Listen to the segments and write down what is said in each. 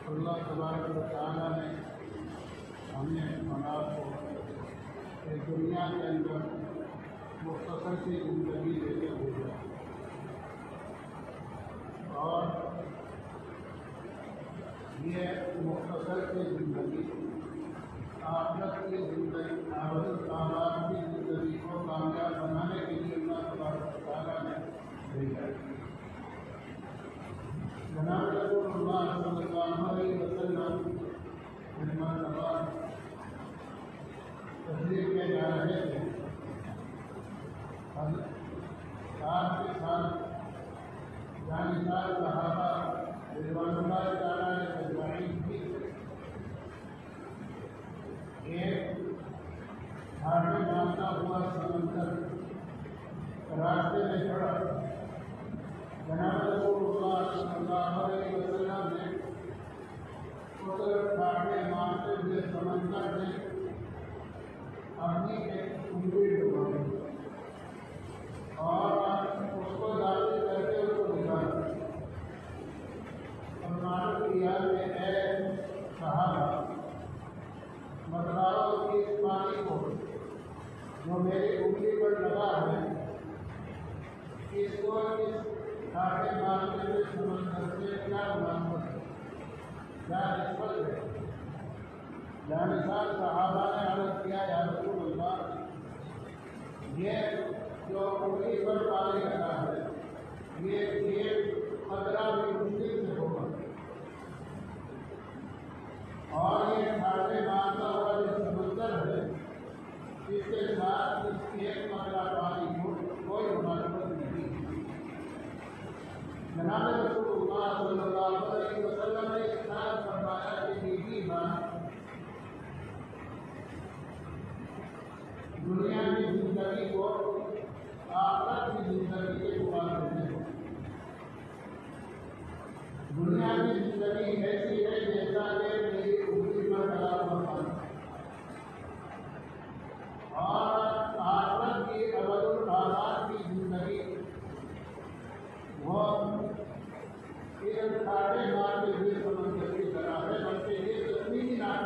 اللہ تبارک و تعالیٰ نے ہمیں اولاد کو اس دنیا کے اندر مختصر سی زندگی دیتے ہوئے اور یہ مختصر سی زندگی آخرت کی زندگی آباد کی زندگی کو کامیاب بنانے کے لیے اللہ تبارک و تعالیٰ نے بھیجا ہے۔ جناب رسول اللہ صلی اللہ علیہ وسلم مرتبہ تشریف میں جا رہے تھے، ساتھ کے ساتھ جانسار صحابہ رضوان اللہ تعالیٰ نے اجمعین کی ایک گھاٹے مانتا ہوا سمندر راستے میں چڑھا۔ جناب رسول اللہ صلی اللہ علیہ وسلم نے اس گھاٹے مارتے ہوئے سمندر میں اپنی ایک انگلی ڈبائی اور اس کو داخل کر کے اس کو نکالا اور معلوم کیا کہ اے صحابہ بتلاؤ کہ اس پانی کو جو میری انگلی پر لگا ہے اس کو اس گھاٹے مارتے ہوئے سمندر سے کیا ملامت ہے، کیا نسبت ہے؟ جانسار صحابہ نے عرض کیا یا رسول اللہ، یہ جو انگلی پر پانی لگا ہے یہ خطرہ بھی مشکل سے ہوگا اور یہ گھاٹے مارتا ہوا جو سمندر ہے اس کے ساتھ اس کی ایک قطرہ پانی کو کوئی مناسبت نہیں۔ جناب رسول اللہ صلی اللہ علیہ وسلم نے ارشاد فرمایا کہ نیکی بات دنیا کی زندگی کو آخرت کی زندگی کے مقابلے میں دنیا کی زندگی ایسی ہے جیسا کہ میری انگلی پر ڈلا ہوا پانی، اور آخرت کی ابد الآباد کی زندگی وہ ایک گھاٹے مارتے ہوئے سمندر کی طرح ہے، بلکہ یہ تصویری نام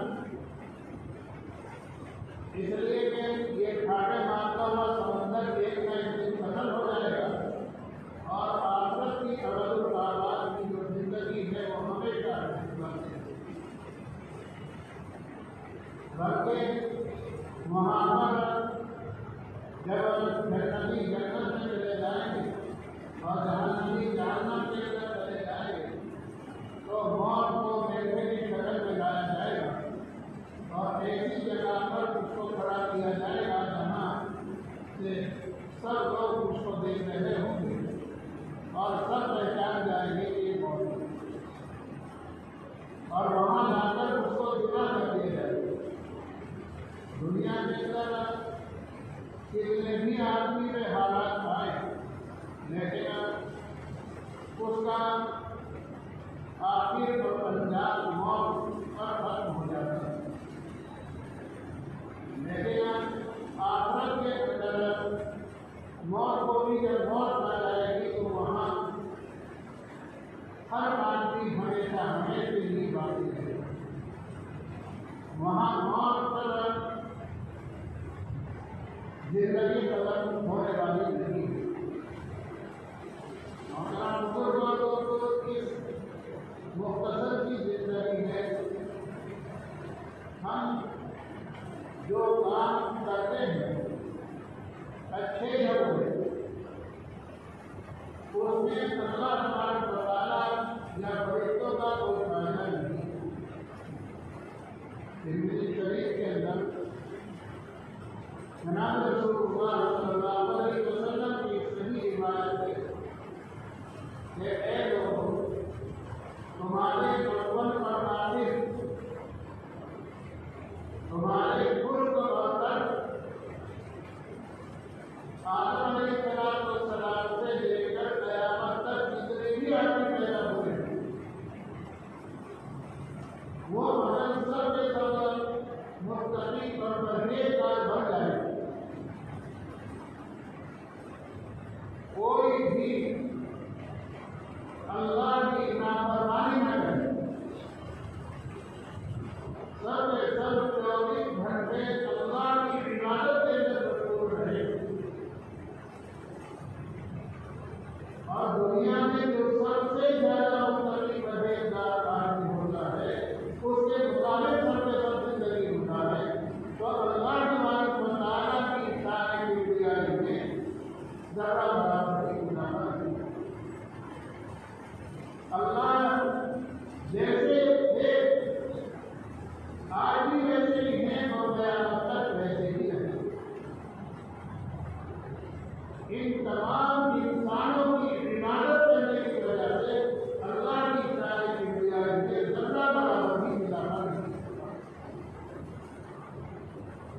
اس لیے کہ یہ گھاٹے مارتا ہوا سمندر ایک نہ ایک دن ختم ہو جائے گا اور آخرت کی ابد الآباد کی جو زندگی ہے وہ ہمیشہ بلکہ وہاں پر جب جنتی جنت میں چلے جائیں گے اور جہنمی جہنم کے اندر چلے جائیں گے تو موت کو میلے کی شکل میں لایا جائے گا اور ایسی جگہ پر اس کو کھڑا کیا جائے گا جہاں سے سب لوگ اس کو دیکھ رہے ہوں گے اور سب پہچان جائیں گے کہ یہ موت ہے، اور وہاں جا کر اس کو جدا کر دیا جائے گا۔ دنیا کے اندر کتنے بھی آدمی کے حالات آئے لیکن اس کا آخر اور انجام موت پر ختم ہو جاتا ہے، لیکن آخرت بھی جب موت آ جائے گی تو وہاں ہر آدمی ہمیشہ ہمیشہ ہی باقی رہے گا. وہاں موت پر زندگی ختم ہونے والی نہیں ہے. مختصر کی زندگی ہے. ہم جو کام کرتے ہیں اچھے یا برے اس میں اللہ تبارک و تعالیٰ یا فرشتوں کا کوئی فائدہ نہیں. ترمذی شریف کے اندر جناب رسول اللہ صلی اللہ علیہ وسلم کی صحیح روایت ہے کہ اے لوگوں تمہارے اول پر نازل تمہارے خلق اور ترک آدم علیہ السلام سے لے کر قیامت تک جتنے بھی آدمی پیدا ہوئے ہیں وہ سب کے سب مستقیم اور پرہیزگار بن جائے. کوئی بھی اللہ کی نافرمانی نہ کرے. سب 24 گھنٹے اللہ کی عبادت کے اندر مشغول رہے. اور دنیا میں جو سب سے زیادہ مستقیم پرہیزگار آدمی ہوتا ہے اس کے مطابق سب زندگی گزارے تو اللہ تبارک و تعالیٰ کی ساری کبریائی میں ذرا برابر بھی گناہ نہیں. اللہ جیسے ایک آج بھی ویسے ہی ہیں اور قیامت تک ویسے ہی رہیں. ان تمام انسانوں کی عبادت کرنے کی وجہ سے اللہ کی ساری کبریائی میں ذرا برابر بھی اضافہ نہیں.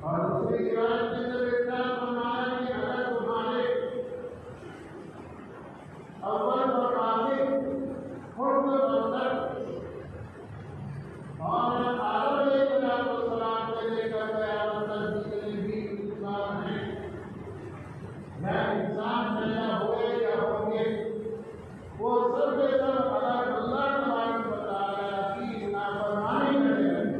اور دوسری روایت کے اندر ارشاد فرمایا کہ اگر تمہارے اول اور آخر خود اور آدم علیہ السلام سے لے کر قیامت تک جتنے بھی انسان ہیں یا انسان پیدا ہوئے یا ہوں گے وہ سب کے سب اگر اللہ تبارک و تعالیٰ کی نافرمانی کرنے لگے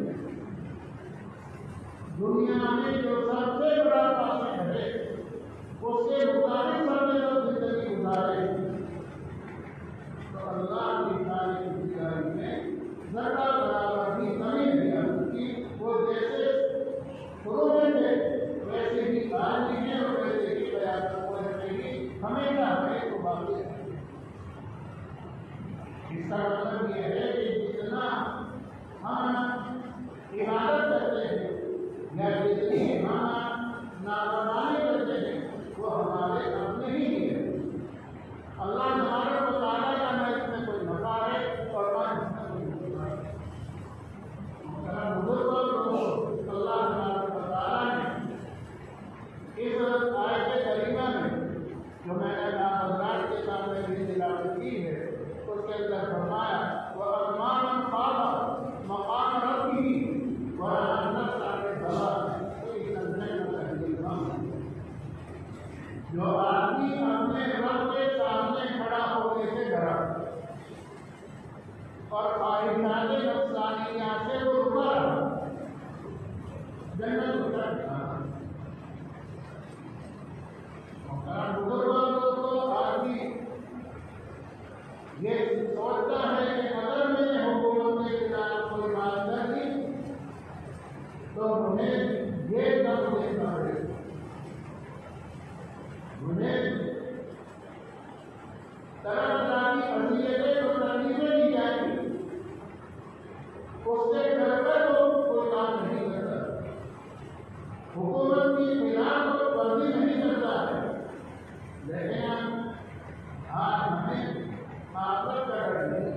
دنیا میں جو سب سے بڑا فاسق ہے اس کے مطابق سب میں سب زندگی گزارے تو اللہ کی ساری کبریائی میں ذرا برابر بھی کمی نہیں آتی. وہ جیسے شروع میں تھے ویسے ہی آدمی ہیں اور ویسے ہی قیامت کو رہے گی ہمیشہ ہمیں تو باقی ہے. اس کا مطلب یہ ہے کہ جتنا ہم عبادت کرتے ہیں یا جتنی ہم نافرمانی کرتے ہیں وہ ہمارے اپنے ہی لیے ہے. اللہ تبارک و تعالیٰ کا نہ اس میں کوئی نفع ہے اور نہ اس میں کوئی نفع ہے. اللہ تبارک و تعالیٰ نے اس آیت کریمہ میں جو میں نے حضرات کے سامنے بھی تلاوت کی ہے اس کے اندر فرمایا وَأَرْمَانًا خَالَ مَقَامَ رَبِّهِ وَرَأَى النَّفْسَ عَنِ الْهَوَىٰ فَإِنَّ الْجَنَّةَ هِيَ الْمَأْوَىٰ. جو آدمی اپنے رب کے سامنے کھڑا ہونے سے ڈرا اور خواہشات نفسانیات سے وہ رکا رہا جنت اتر گیا. آدمی یہ سوچتا ہے کہ اگر میں نے حکومت کے خلاف کوئی بات کر دی تو انہیں یہ دم دینا ہے. انہیں طرح طرح کی اذیتیں اور تکلیفیں دی جائیں گی. اس سے ڈر کر وہ کوئی کام نہیں کرتا. حکومت کی خلاف ورزی نہیں کرتا ہے. لیکن آج ہمیں آخرت کا ڈر نہیں.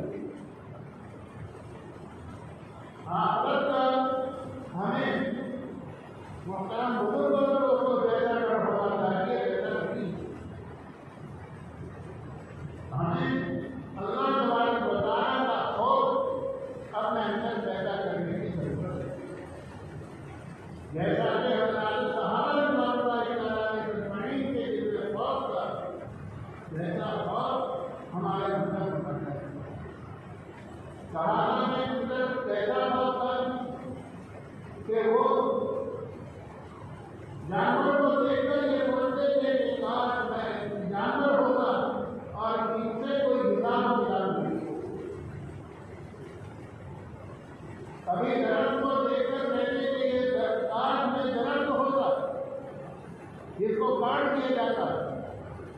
آخرت کا ہمیں محترم بزرگوں کو جیسا ڈر ہونا چاہیے ایسا نہیں. ہمیں اللہ تبارک و تعالیٰ ہمارے اندر بن ہے۔ صحابہ میں اندر پیدا ہوتا کہ وہ جانور کو دیکھ کر یہ بولتے تھے کہ کاش میں جانور ہوتا اور ان سے کوئی حساب کتاب نہیں۔ کبھی درخت کو دیکھ کر کہتے کہ یہ کاش میں درخت ہوتا جس کو کاٹ دیا جاتا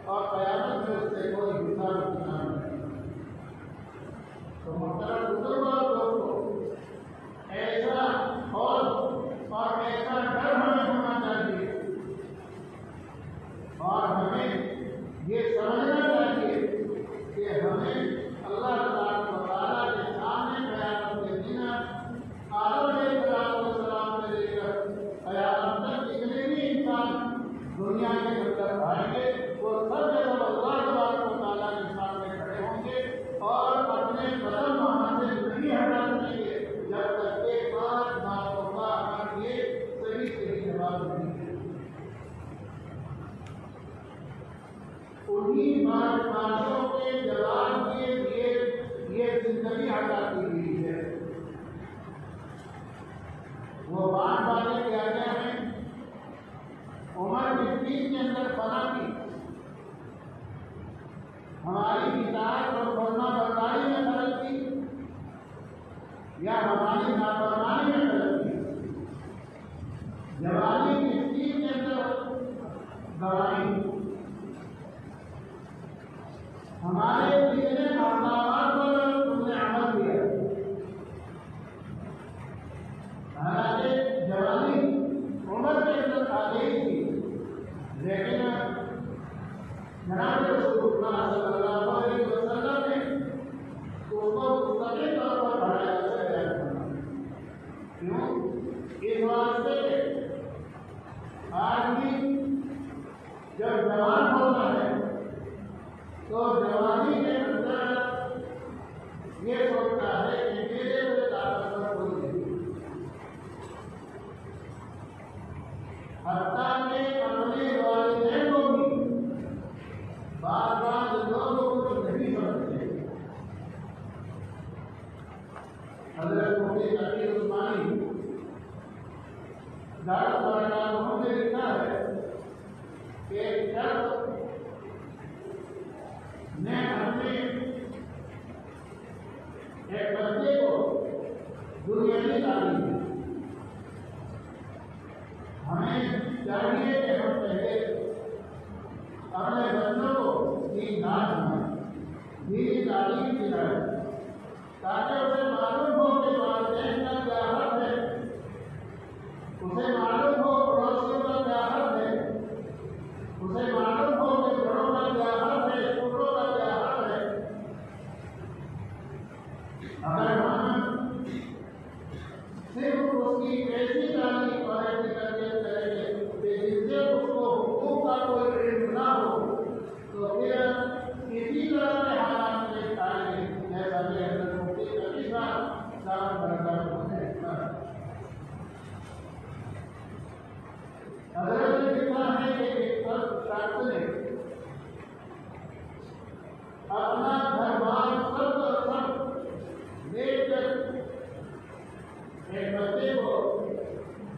اور قیامت میں اس سے کوئی حساب کتاب نہیں۔ تو محترم بزرگوں اور دوستوں، ایسا اور ایسا ڈر ہمیں ہونا چاہیے اور ہمیں یہ سمجھنا چاہیے کہ ہمیں اللہ تبارک و تعالیٰ کے سامنے قیامت کے دن آدم علیہ السلام سے لے کر قیامت تک جتنے بھی انسان دنیا کے اندر آئیں گے وہ سب جب اللہ تبارک و تعالیٰ کے سامنے کھڑے ہوں گے اور اپنے قدم وہاں سے نہیں ہٹا سکیں گے جب تک ایک بار ناقصہ کر کے صحیح جواب نہیں دے۔ انہیں باتوں کے جواب کے لیے یہ زندگی عطا کی گئی ہے۔ وہ بات باتیں کیا گیا ہے عمر کے اندر فنا کی ہماری اطاعت اور فرما برداری میں خلل کی یا ہماری نافرمانی میں خلل کی۔ جوانی کی چیز کے اندر گواہی ہمارے کتنے احکامات پر تم نے عمل کیا۔ حالانکہ جوانی عمر کے اندر آ گئی تھی لیکن جناب رسول اللہ صلی اللہ علیہ وسلم نے اس کو مستقل طور پر بڑھایا سے بیان کرنا۔ کیوں؟ اس واسطے آدمی جب جوان ہوتا ہے تو جوانی کے اندر یہ سوچتا ہے کہ میرے سے طاقتور کوئی نہیں، حتیٰ کہ اپنے والدین کو بھی بار بار لوگوں کو نہیں سمجھتے۔ حضرت مفتی تقی عثمانی دارت برکاتہ نے لکھا ہے کہ ایک شخص نے اپنے ایک بچے کو دنیاوی تعلیم دی۔ ہمیں چاہیے کہ ہم پہلے اپنے بچوں کو دیندار بنائیں، دینی تعلیم دلائیں تاکہ اسے معلوم ہو کہ والدین کا کیا حق ہے، اسے معلوم ہو پڑوسیوں کا کیا حق ہے، اسے معلوم ہو کہ بڑوں کا کیا حق ہے، چھوٹوں کا کیا حق ہے۔ اگر ہم صرف اس کی ایسی تعلیم اور ایسی تربیت کریں گے کہ جس سے اس کو حقوق کا کوئی علم نہ ہو تو پھر اسی طرح کے حالات میں آئیں گے جیسا کہ حضرت مفتی تقی صاحب دارت برکاتہ نے لکھا ہے۔ حضرت نے لکھا ہے کہ ایک شخص نے اپنا گھر بار سب دیکھ کر ایک بچے کو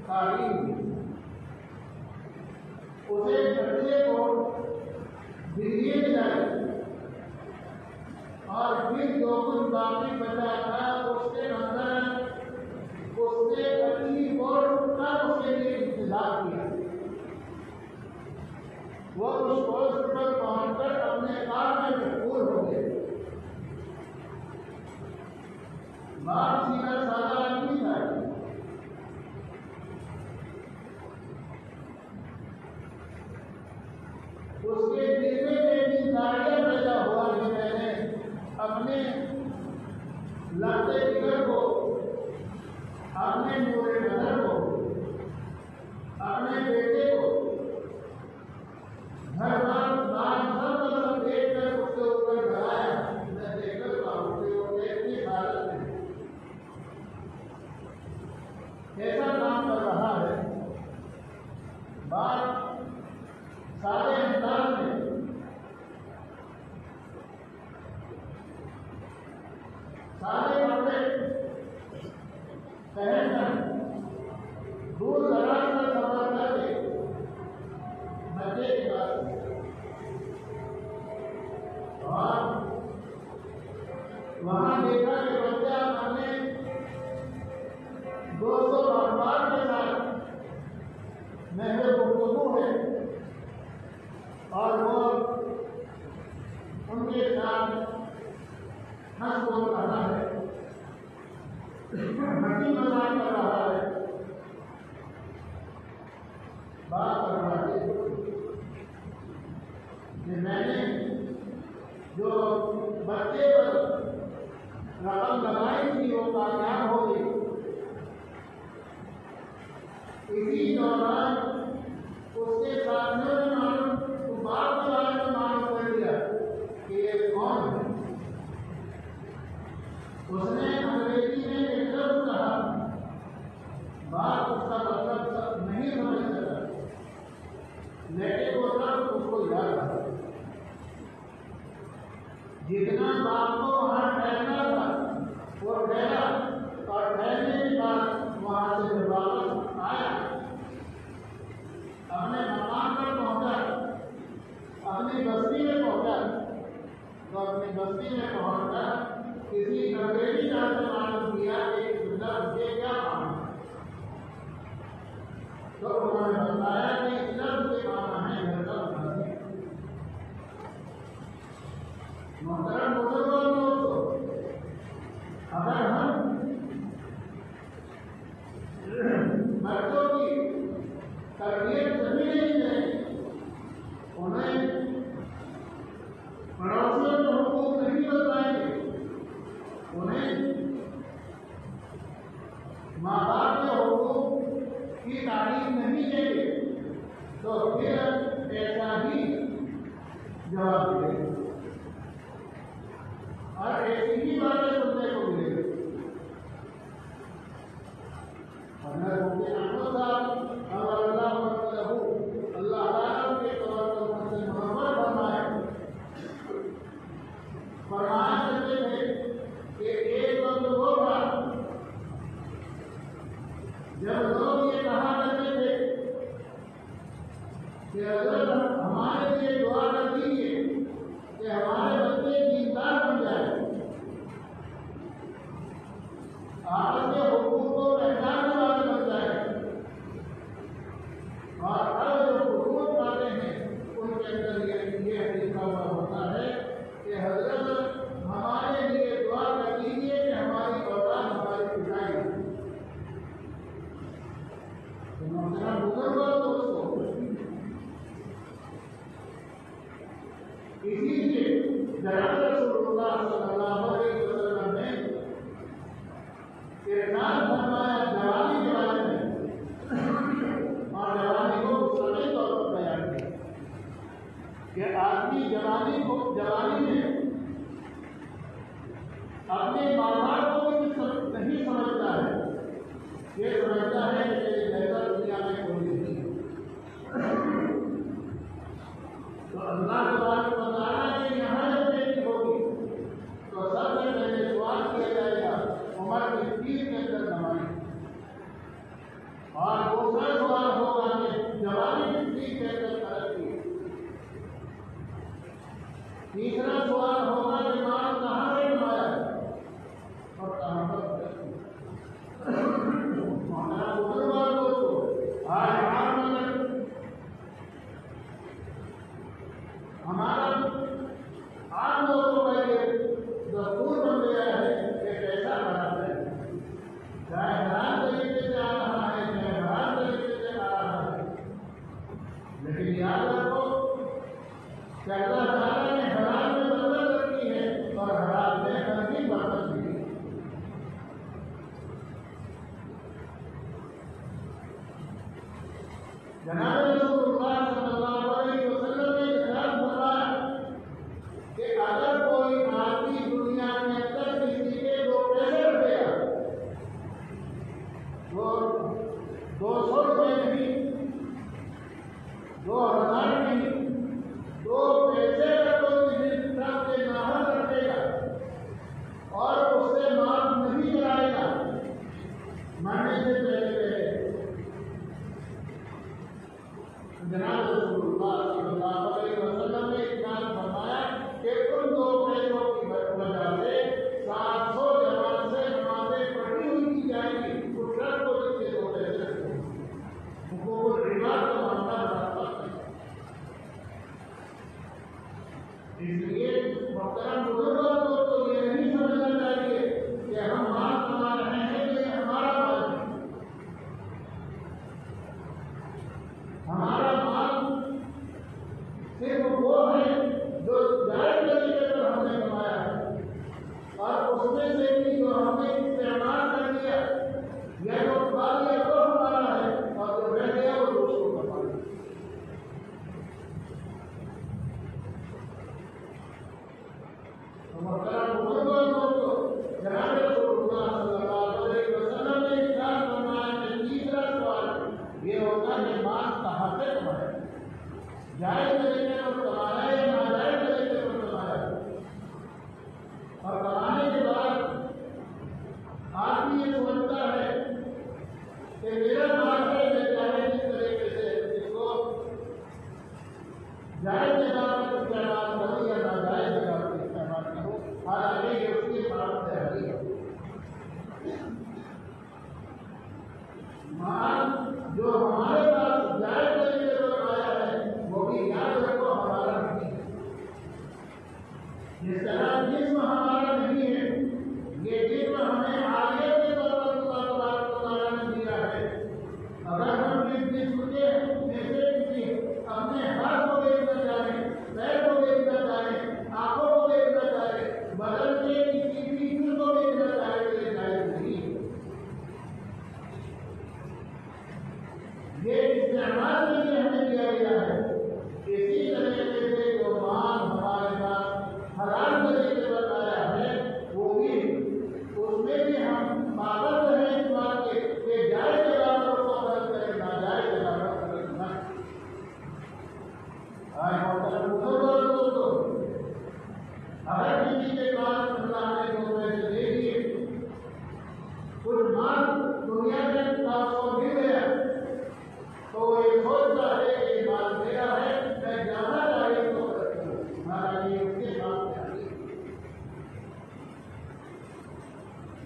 تعلیم دی، اسے بچے کو ڈگری دلائی اور پھر جو کچھ باقی بچا تھا اس کے اندر اس نے اپنی اور اس کے لیے انتظار کیا۔ وہ اس پوسٹ پر پہنچ کر اپنے کام میں مشغول ہو گئے۔ بات سیدھا سادہ آدمی تھا، اس کے دل میں بھی داڑیاں پیدا ہوا کہ میں نے اپنے لڑتے جگر کو، اپنے نور نظر کو، اپنے بیٹے کو گھر بار سب دیکھ کر اس کے اوپر ڈرایا۔ میں دیکھ کر پاؤں کہ وہ اپنی حالت میں کیسا کام کر رہا ہے۔ بات سارے انداز میں وہاں دیکھا کہ بچہ اپنے دوستوں اور احباب کے ساتھ محض گفتگو ہے اور وہ ان کے ساتھ ہنس بول رہا ہے، ہنسی مذاق کر رہا ہے، بات کر رہا ہے کہ میں نے جو بچے پر رقم لگائی تھی وہ کامیاب ہو گئی۔ اسی دوران اس کے ساتھیوں نے معلوم بات کے بارے میں معلوم کر لیا کہ یہ کون ہے۔ اس نے انگریزی میں ایک لفظ کہا، بات اس کا مطلب نہیں سمجھ سکا، لیکن وہ لفظ اس کو یاد رہا۔ جتنا باپ کو وہاں ٹھہرنا تھا وہ ٹھہرا، اور ٹھہرنے کے بعد وہاں سے جب واپس آیا، اپنے مقام پر پہنچا، اپنی بستی میں پہنچا، تو اپنی بستی میں پہنچ کر کسی انگریزی جان سے معلوم کیا کہ لفظ کے کیا معنی ہے، تو انہوں نے بتایا کہ اس لفظ کے معنی ہے گھر کا بنانے۔ محترم بزرگوں دوستو، اگر ہم بچوں کی تربیت صحیح نہیں کریں، انہیں پڑوسیوں کے حقوق نہیں بتائیں گے، انہیں ماں باپ کے حقوق کی تعلیم نہیں دیں گے، تو پھر ایسا ہی جواب دیں گے اور ایسی ہی باتیں سننے کو ملے گی۔ حضرت مفتی احمد صاحب اللہ تعالیٰ کے طور پر سے محبت فرمایا کرتے تھے کہ ایک وقت وہ تھا جب لوگ یہ کہا کرتے تھے کہ حضرت ہمارے لیے دعا کر دیجیے کہ ہمارے بچے دیندار بن جائے، آپس کے حقوق کو پہچاننے والے بن جائے، اور اب جو حقوق پاتے ہیں ان کے اندر یہ لکھا ہوا ہوتا ہے کہ حضرت ہمارے لیے دعا کر دیجیے کہ ہماری اولاد ہماری پٹائی ہو۔ محترم بزرگوں دوستوں، اسی لیے جناب رسول اللہ صلی اللہ علیہ وسلم نے ارشاد فرمایا جوانی کے بارے میں، اور جوانی کو صحیح طور پر بیان کیا کہ آدمی جوانی میں اپنے ماں باپ کو بھی نہیں سمجھتا ہے، یہ سمجھتا ہے کہ جیسا دنیا میں کوئی نہیں ہے۔ تو اللہ تبارک و تعالیٰ نے یہاں جب پیش ہوگی تو سب سے پہلے سوال کیا جائے گا عمر کی 30 کے اندر نمائی، اور دوسرا سوال ہوگا کہ جوانی کی 30 کے اندر ترقی، تیسرا سوال ہوگا کہ مال کہاں سے کمایا اور کہاں پر ترقی۔ ہمارا بزرگوں دوستوں، آج ہمارا عام لوگوں کا یہ دستور بن گیا ہے کہ پیسہ حرام ہے، چاہے حرام طریقے سے آ رہا ہے چاہے حرام طریقے سے آ رہا ہے، لیکن یاد رکھو کہ اللہ تعالیٰ نے حرام میں برکت رکھی ہے اور حرام میں ہرگز برکت نہیں ہے۔ جناب رسول اللہ صلی اللہ علیہ وسلم نے ارشاد فرمایا کہ اگر کوئی آدمی دنیا میں اندر کسی کے 2 پیسے رکھے گا، وہ 200 روپئے نہیں، 2000 نہیں، 2 پیسے کا کوئی حساب سے ناحق رکھے گا اور اس سے معاف نہیں کرائے گا مرنے سے پہلے جناب رسول اس لیے محترم بزرگوں کو تو یہ نہیں سمجھنا چاہیے کہ ہم مال کما رہے ہیں تو یہ ہمارا مال ہے. ہمارا مال صرف وہ ہے جو جائز طریقے پر ہم نے کمایا ہے، اور اس میں سے بھی جو ہم نے استعمال کر لیا یا جو کھا لیا وہ ہمارا ہے، اور جو رہ گیا وہ دوسروں کا مال ہے. محترم بزرگوں کو جناب رسول اللہ صلی اللہ علیہ وسلم نے ارشاد فرمایا کہ تیسرا سوال یہ ہوگا کہ مال کہاں سے کمایا، جائز طریقے پر کمایا یا ناجائز طریقے پر کمایا. اور کمانے کے بعد آدمی یہ سمجھتا ہے کہ میرا مال ہے، میں چاہے جس طریقے سے اس کو جائز جگہ پر استعمال کروں یا ناجائز جگہ پر استعمال کروں، حالانکہ یہ اس کی بات تحری ہے. مال جو ہمارے پاس جائز طریقے پر آیا ہے وہ بھی یاد رکھو ہمارا نہیں ہے. جس طرح جسم ہمارا نہیں ہے، یہ جسم ہمیں عالیہ کے طور پر اللہ تبارک و تعالیٰ نے دیا ہے. اگر ہم اس جسم کے میں سے کسی اپنے ہاتھ کو بیچنا چاہیں، پیر کو بیچنا چاہیں، آنکھوں کو بیچنا چاہیں، بدن کے کسی بھی حصے کو بیچنا چاہیں تو یہ جائز نہیں ہے. یہ استعمال کے لیے ہمیں دیا گیا ہے. اسی طریقے سے جو مال ہمارے پاس حلال طریقے پر آیا ہے وہ بھی اس میں بھی ہم پابند ہیں اس بات کے کہ جائز جگہ پر اس کو خرچ کریں، ناجائز جگہ پر خرچ نہ کریں. محترم بزرگوں دوستو، اگر کسی کے پاس اللہ نے جو پیسے دے دیے، کچھ مال دنیا کے پاس کو مل گیا تو وہ یہ سوچتا ہے کہ یہ مال میرا ہے، میں جہاں چاہیے تو خرچ کروں. ہمارا یہ اس کے ساتھ چاہیے.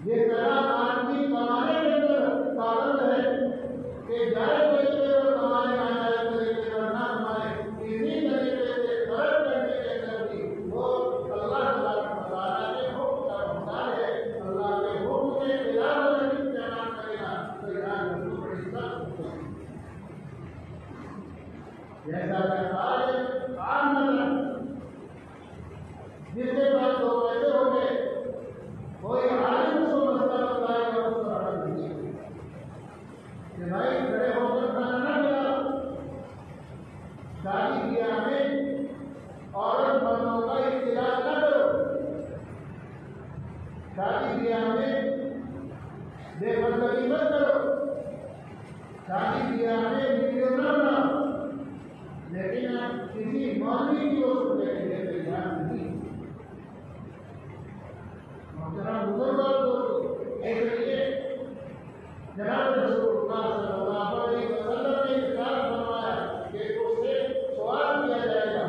جس طرح آدمی کمانے کے اندر پابند ہے کہ جائز طریقے پر کمائے، ناجائز طریقے پر نہ کمائے، اسی طریقے سے خرچ کرنے کے اندر بھی وہ اللہ تبارک و تعالیٰ کے حکم کا محتاج ہے. اللہ کے حکم کے خلاف اگر استعمال کرے گا تو یاد رکھو بڑی سخت ہوگی. جیسا کہ آج عام نظر جس کے پاس دو پیسے ہو گئے، کوئی عالم اس کو مسئلہ بتائے گا اس کو حل نہیں ہے کہ بھائی کھڑے ہو کر کھانا نہ کھلاؤ. شادی بیاہ میں عورت مردوں کا اختلاف نہ کرو. شادی بیاہ میں بے مطلبی مت کرو. شادی بیاہ میں ویڈیو نہ بناؤ. لیکن کسی مولوی کی وصول کے لیے تیار نہیں. محترم بزرگوں کو اس لیے جناب رسول اللہ صلی اللہ علیہ وسلم نے ارشاد فرمایا کہ اس سے سوال کیا جائے گا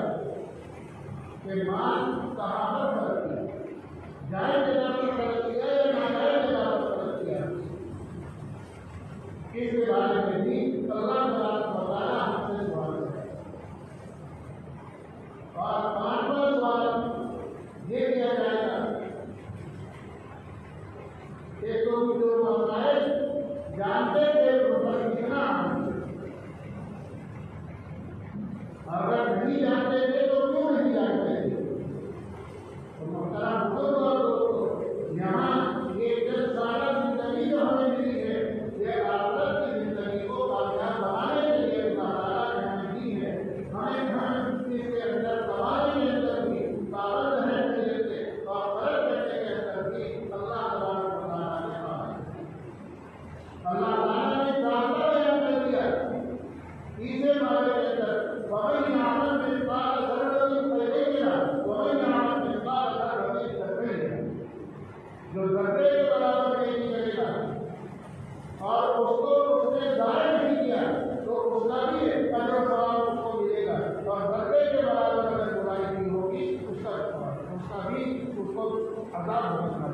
کہ مال کہاں پر خرچ کیا، جائز جگہ پر خرچ کیا یا ناجائز جگہ پر خرچ کیا. اس کے بارے میں بھی اللہ تبارک و تعالیٰ ہم سے سوال کرے. اور پانچواں سوال یہ کیا جائے گا کہ تم جو مسائل جانتے تھے ان پر کتنا عمل کرتے. اگر نہیں جانتے تھے تو کیوں نہیں جانتے تھے؟ تو محترم بزرگوں، یہاں یہ 10 سالہ زندگی جو ہمیں ملی ہے، یہ آخرت کی زندگی کو کامیاب بنانے کے لیے اللہ تعالیٰ نے ہمیں دی ہے. ہم اس کے اندر کمانے کے اندر بھی پابند رہنے کے لیے اور خرچ کرنے کے اندر بھی اللہ تبارک و تعالیٰ نے کہا ہے. اللہ تعالیٰ نے راستہ بیان کر دیا تیسرے بارے کے اندر، وَمَن يَعْمَلْ مِثْقَالَ ذَرَّةٍ خَيْرًا يَرَهُ وَمَن يَعْمَلْ مِثْقَالَ ذَرَّةٍ شَرًّا يَرَهُ. جو ذرے کے برابر نہیں کرے گا اور اس کو اس نے ضائع نہیں کیا تو اس کا بھی اجر و ثواب اس کو ملے گا. اور ذرے کے برابر اگر برائی کی ہوگی اس کا بھی اس کو عذاب ہوگا.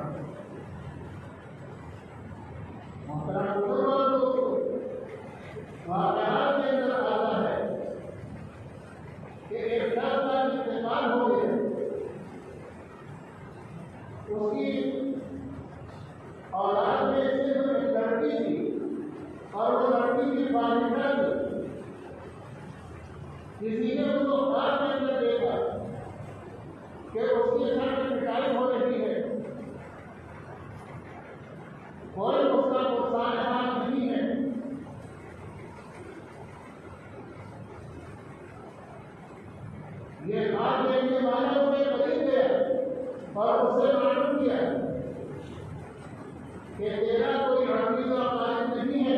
محترم بزرگوں، واقعات کے اندر آتا ہے کہ ایک شخص کا انتقال ہو گیا. اس کی اولاد میں صرف ایک لڑکی تھی اور وہ لڑکی کی والدہ تھی. کسی نے اس کو خواب کے اندر دیکھا کہ اس کے سر میں پٹائی ہو رہی ہے. کوئی اس کا صالحان نہیں ہے. یہ خواب دیکھنے والا اسے قریب گیا اور اس سے معلوم کیا کہ تیرا کوئی حدیث و عقائد نہیں ہے.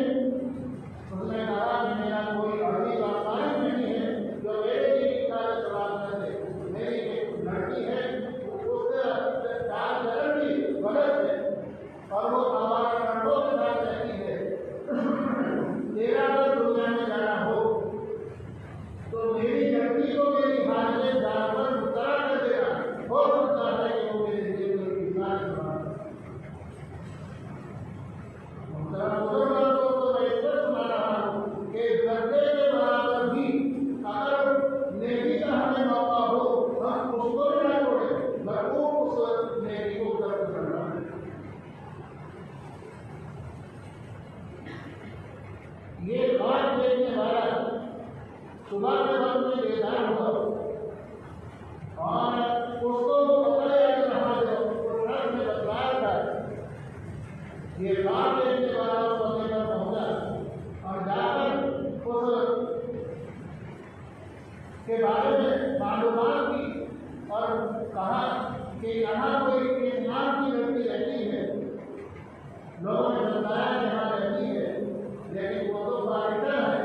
اس نے کہا کہ میرا کوئی حدیث و عقائد نہیں ہے جو میرے لیے سارے سوال کر دے. میری ایک لڑکی ہے اس کا چال چلن بھی غلط ہے اور وہ آواز کنٹوں کے ساتھ رہتی ہے. تیرا اگر دنیا میں جانا ہو تو میری لڑکی کو میری بات میں جانور مقرر کر دے گا. ہو سکتا ہے کہ وہ میرے لیے کوئی مثال سوال یہ بات دیکھنے والا صبح کے وقت میں بیدار ہوا اور اس کو پکڑا رہا جو ٹرک میں بتلایا تھا. یہ بات دیکھنے والا اس وقت پر پہنچا اور جا کر اس کے بارے میں معلومات کی اور کہا کہ یہاں کوئی انسان کی لڑکی رہتی ہے. لوگوں نے بتایا کہ یہاں رہتی ہے لیکن وہ تو فارغ ہے.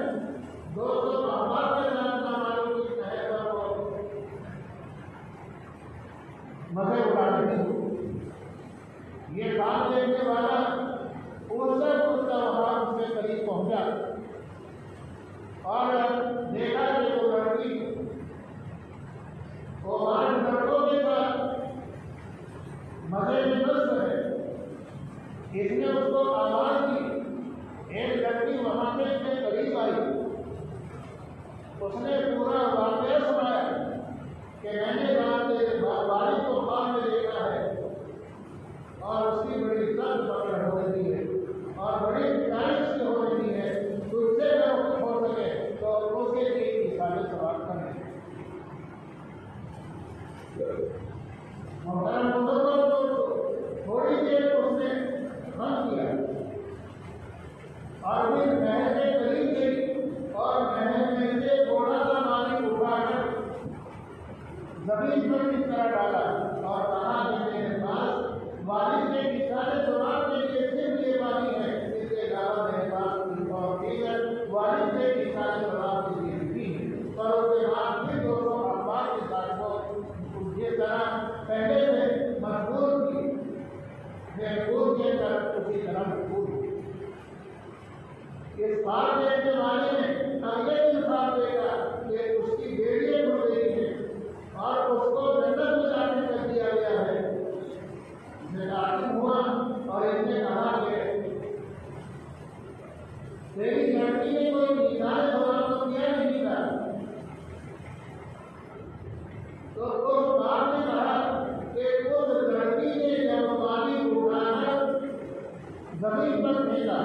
دوستوں احباب کے ساتھ نہ معلوم کی ہے پر وہ مزے اڑا رہی ہو. یہ بات دیکھنے والا اس کا وہاں اس کے قریب پہنچا اور دیکھا کہ وہ لڑکی وہ ہمارے لڑکوں کے ساتھ مزے میں مست ہے. اس نے اس کو آواز دی. ایک لڑکی وہاں سے اس کے قریب آئی. اس نے پورا واقعہ سنایا کہ میں نے والد کو خواب میں دیکھا ہے اور اس کی بڑی سخت پکڑ ہو رہی ہے اور بڑی پٹائی اس کی ہو رہی ہے. تو اس سے اگر کچھ ہو سکے تو اس کے لیے سارے سوال کریں. محترم بزرگوں کو تھوڑی دیر اس نے بند کیا اور پھر محل کے قریب گئی اور محل میں سے تھوڑا سا پانی اٹھا کر زمین پر اس طرح ڈالا اور کہا کہ میرے پاس والد کے سارے سوال کے لیے صرف یہ پانی ہے. اس کے علاوہ میرے پاس اور دیگر والد کے سارے سوال کے لیے نہیں ہے. اور اس کے بعد پھر دوستوں اخبار کے ساتھ وہ جس طرح پہلے سے مجبور کی محفوظ کے طرف اسی طرح مجبور ہوئی. اس بات دیکھنے والے نے اگلے دن خواب دیکھا کہ اس کی بیڑیاں ہو گئی ہیں اور اس کو جنت میں داخل کر دیا گیا ہے. میں داخل ہوا اور اس نے کہا کہ تیری لڑکی نے کوئی مثال سوال تو کیا نہیں تھا. تو اس بات نے کہا کہ اس لڑکی نے جب پانی اٹھا کر زمین پر پھینکا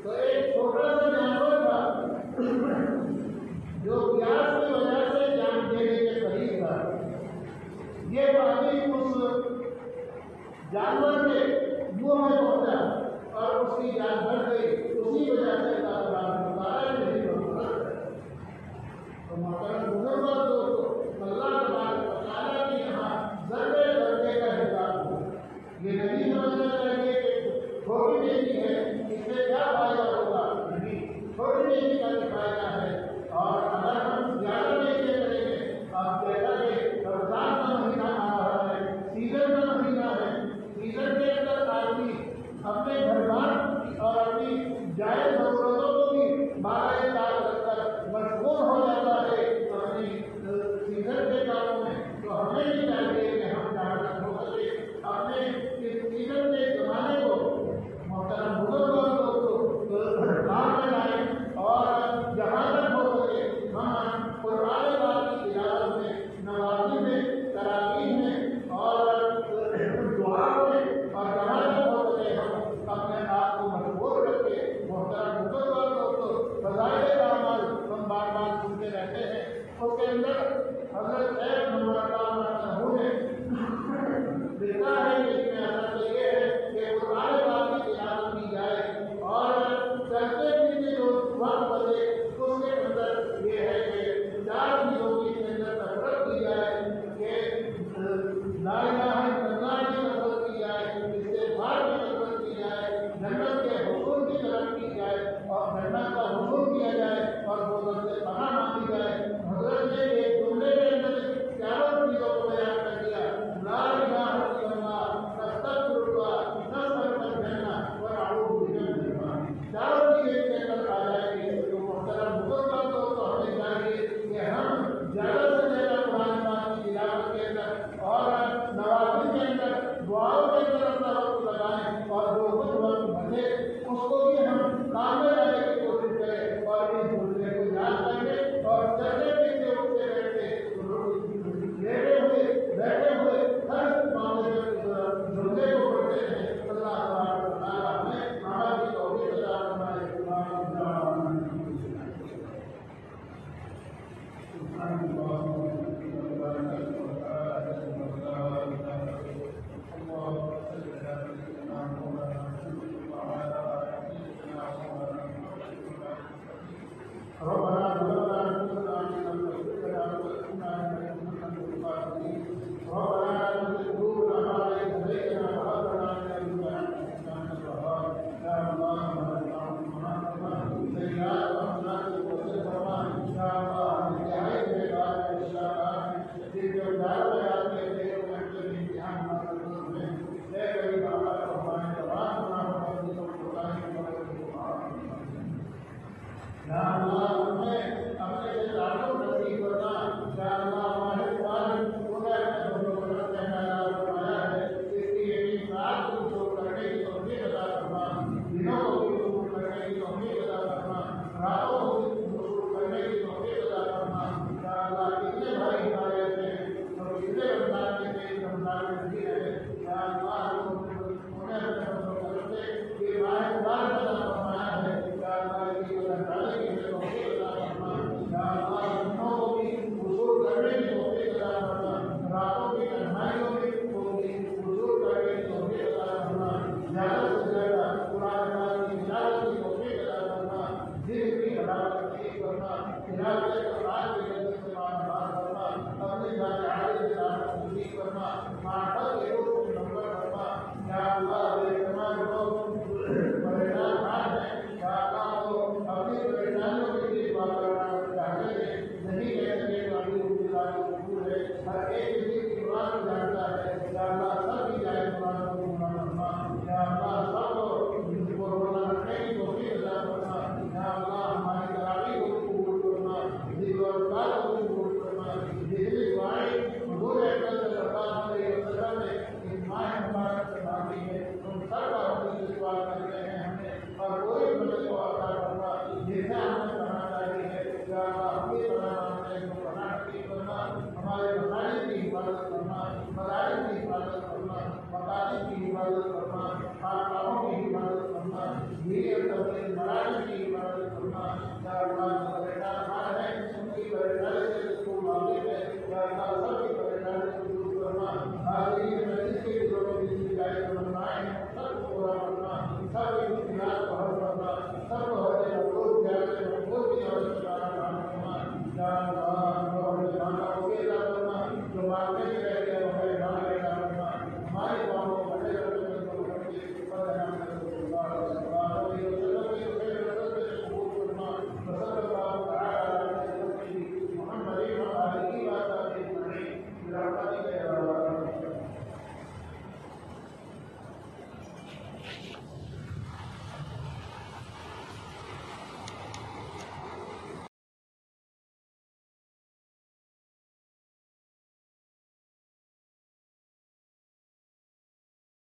تو ایک چھوٹا سا جانور تھا جو پیاس کی وجہ سے جان دینے کے قریب تھا. یہ پانی اس جانور کے منہ میں پہنچا اور اس کی جان بڑھ گئی. اسی وجہ سے تو محترم بزرگوں دوستوں اللہ تبارک و تعالیٰ کی یہاں ذرے ذرے کا حساب ہو. یہ نہیں سمجھنا چاہیے کہ چھوٹی بیٹی ہے اس سے کیا فائدہ ہوگا. نہیں, چھوٹی بیٹی کا بھی فائدہ ہے. اور اگر ہم زیادہ بیٹے کریں گے آپ کہتا کہ رمضان کا مہینہ آ رہا ہے, سیزن کا مہینہ ہے. سیزن کے اندر آدمی اپنے گھر بار اور اپنی جائز ضرورتوں کو بھی بارہ سال رکھ کر مشغول ہو جاتا ہے اپنی سیزن کے کاموں میں. تو ہمیں بھی چاہیے کہ ہم جہاں تک ہو سکے اپنے اس سیزن کے زمانے کو محترم بزرگوں کو کام میں لائیں اور جہاں تک ہو سکے ہم قرآن پاک کی تلاوت میں, نوازی میں, تراویح میں اور یا اللہ ہمیں اپنے سے تعلق نصیب کرنا، یا اللہ ہمارے قرآن خدا نے بہت کہنا فرمایا ہے، اس کی ایک رات کو شروع کرنے کی توفیق عطا فرما، دنوں کو بھی شروع کرنے کی توفیق عطا فرما، راتوں کو بھی شروع کرنے کی توفیق عطا فرما، یا اللہ کتنے بھائی ہمارے تھے اور کتنے رمضان کے تھے رمضان میں بھی رہے، یا اللہ انہیں اپنے یہ ماہ مبارک عطا فرمایا ہے، یا اللہ کی ڈالنے کی توفیق عطا فرما، یا اللہ دنوں کو بھی وصول کرنے کی توفیق عطا فرما، راتوں کی تنہائیوں کو بھی وصول کرنے کی توفیق عطا فرما، زیادہ سے زیادہ قرآن پاک کی تلاوت کی توفیق عطا فرما، دل کی حلاوت نصیب فرما، تلاوت قرآن کی جلد سے معلومات فرما، اپنی ذات عالی سے تعلق نصیب فرما، معرفت کے روح کو منور فرما، یا اللہ میرے تمام لوگ پریشان حال ہیں، یا اللہ تو اپنی پریشانیوں کے لیے دعا کرنا چاہتے ہیں، نہیں کہہ سکے تو ابھی ان کی بات مقبول ہے، ہر ایک کسی کی دعا کو جانتا ہے، یا اللہ سب کی جائے دعا کو پورا فرما، یا اللہ سب کو روزہ رکھنے کی توفیق عطا فرما، یا اللہ ہماری تراویح کو قبول فرما، ذکر و اذکار کو قبول فرما، جتنی دعائیں حضور اکرم صلی اللہ علیہ وسلم نے اس ماہ مبارک سے مانگی ہے ان سب کا حضور سے سوال کرتے ہیں ہمیں، اور کوئی مدد کو عطا فرما، جیسا ہمیں پڑھنا چاہیے ہے، یا اللہ ہم بھی پڑھنا مانگتے ہیں تو پڑھنا نصیب فرما، ہمارے مساجد کی حفاظت فرما، مدارس کی حفاظت فرما، مقاصد کی حفاظت فرما، خانقاہوں کی حفاظت فرما، دینی اور تبلیغی مراکز کی حفاظت فرما، یا اللہ جو پریشان حال ہیں ان کی پریشانی سے تو واقف ہے، یا اللہ سب